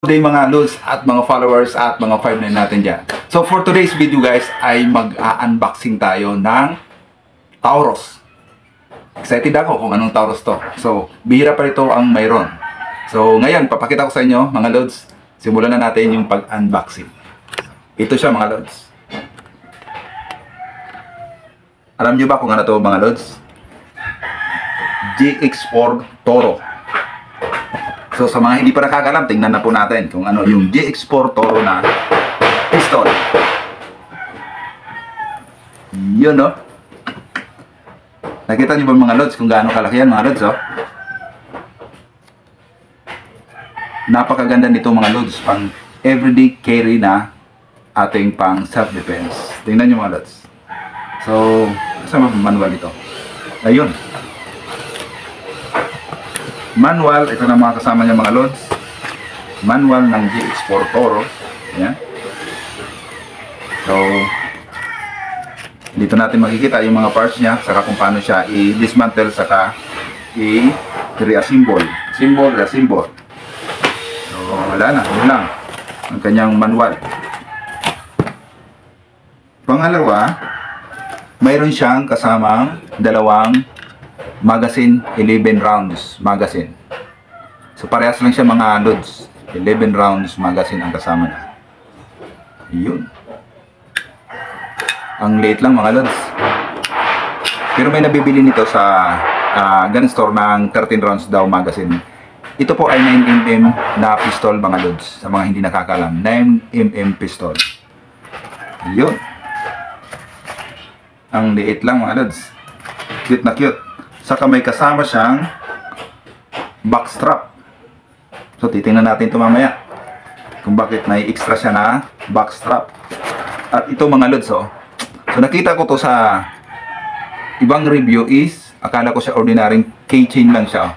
Good day mga lods at mga followers at mga 5-9 natin dyan. So for today's video guys ay mag-unboxing tayo ng Taurus. Excited ako kung anong Taurus to. So bihira pa ito ang mayroon. So ngayon papakita ko sa inyo mga lods. Simulan na natin yung pag-unboxing. Ito siya mga lods. Alam nyo ba kung ano to mga lods? GX4 Toro. So sa mga hindi pa nakakalam, tingnan na po natin kung ano yung GX4 Toro na pistol. Yun no. Nakita niyo ba mga lods kung gaano kalaki yan mga lods oh? Napakaganda nito mga lods, pang everyday carry na ating pang self-defense. Tingnan niyo mga lods. So, kasama manual ito. Ayun. Manual, ito na mga kasama niya mga lods. Manual ng GX4 Toro. Ayan. So, dito natin makikita yung mga parts niya, saka kung paano siya i-dismantle, saka i-reassemble. Reassemble. So, wala na. Yun lang ang kanyang manual. Pangalawa, mayroon siyang kasamang dalawang magazine, 11 rounds magazine. So parehas lang siya mga lods. 11 rounds magazine ang kasama na. Yun. Ang liit lang mga lods. Pero may nabibili nito sa gun store ng 13 rounds daw magazine. Ito po ay 9mm na pistol mga lods. Sa mga hindi nakakalam, 9mm pistol. Yun. Ang liit lang mga lods. Cute na cute. Saka may kasama siyang backstrap. So titingnan natin ito mamaya kung bakit may extra siya na backstrap. At ito mga lods oh. So nakita ko to sa ibang review is akala ko siya ordinaryong keychain lang siya.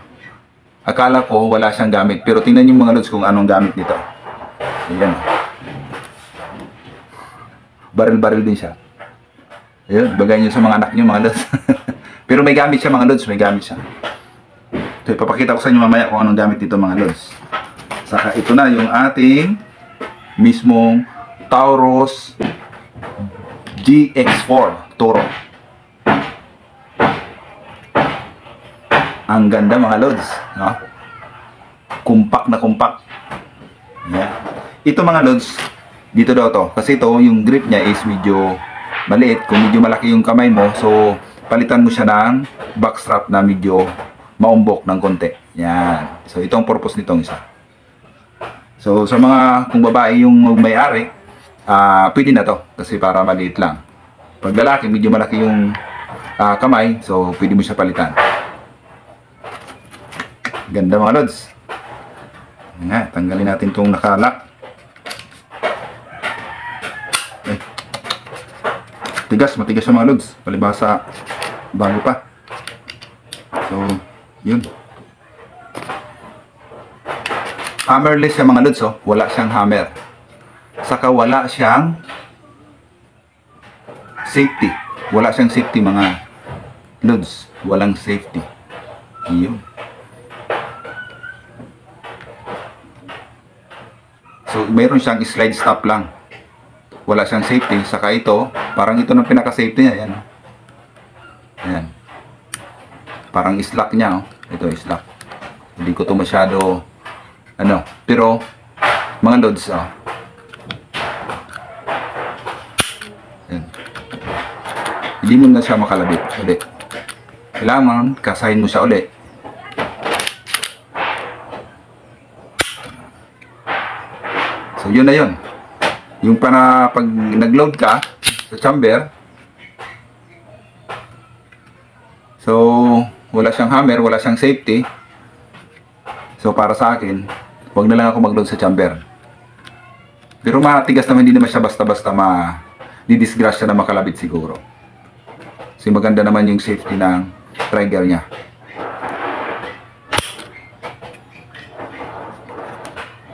Akala ko wala siyang gamit. Pero tingnan niyo mga lods kung anong gamit nito. Ayan. Baril-baril din siya. Ayun, bagay niyo sa mga anak niyo mga lods. Pero may gamit siya mga lods, may gamit siya. So ipapakita ko sa inyo mamaya kung anong gamit dito mga lods. Saka ito na yung ating mismong Taurus GX4 Toro. Ang ganda mga lods, no? Kumpak na kumpak. Yeah. Ito mga lods, dito daw to. Kasi ito yung grip niya is medyo maliit. Kung medyo malaki yung kamay mo, so palitan mo siya ng backstrap na medyo maumbok ng konti. Yan. So ito ang purpose nitong isa. So sa mga kung babae yung may-ari, pwede na to kasi para maliit lang. Pag lalaki medyo malaki yung kamay, so pwede mo siya palitan. Ganda mga lods. Nga, tanggalin natin itong nakalak. Tigas, matigas yung mga lods. Palibasa bago pa. So, yun. Hammerless yung mga lods, oh. Wala siyang hammer. Saka wala siyang safety. Wala siyang safety mga lods. Walang safety. Yun. So, mayroon siyang slide stop lang. Wala siyang safety. Saka ito, parang ito ng pinaka-safety niya. Yan. Ayan. Parang slack niya, oh. Ito slack. Hindi ko to masyado pero mga lods, oh. Ayan. Hindi mo na siya makalabit ulit. Kailangan kasahin mo siya ulit. So yun na yun. Yung pag nag-load ka sa chamber, so wala siyang hammer, wala siyang safety. So para sa akin, wag na lang ako mag-load sa chamber. Pero matigas naman, hindi naman siya basta-basta di-disgrasya na makalabit siguro. Kasi maganda naman yung safety ng trigger niya.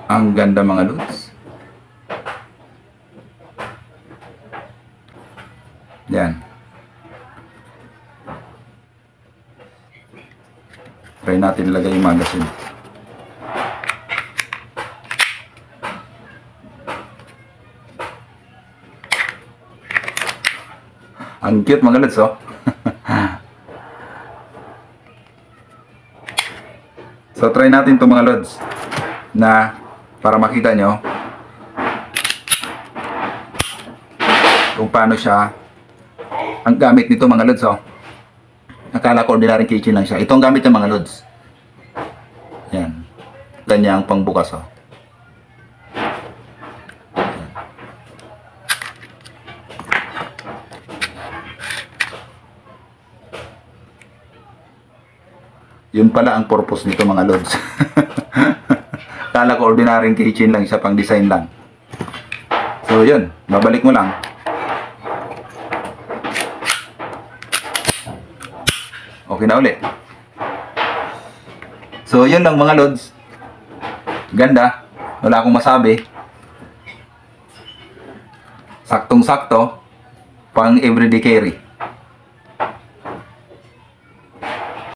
Ang ganda mga lods. Yan. Try natin ilagay yung magazine. Ang cute mga lods, oh. So, try natin to mga lods na para makita nyo kung paano siya ang gamit nito mga lods, oh. Akala ko ordinary kitchen lang siya. Ito ang gamit ng mga lods. Yan. Kanyang pangbukas, oh. Yun pala ang purpose nito mga lods. Kala ko ordinary kitchen lang siya, pang design lang. So yun, babalik mo lang. Okay na ulit. So yun lang mga lods. Ganda. Wala akong masabi. Saktong sakto. Pang everyday carry.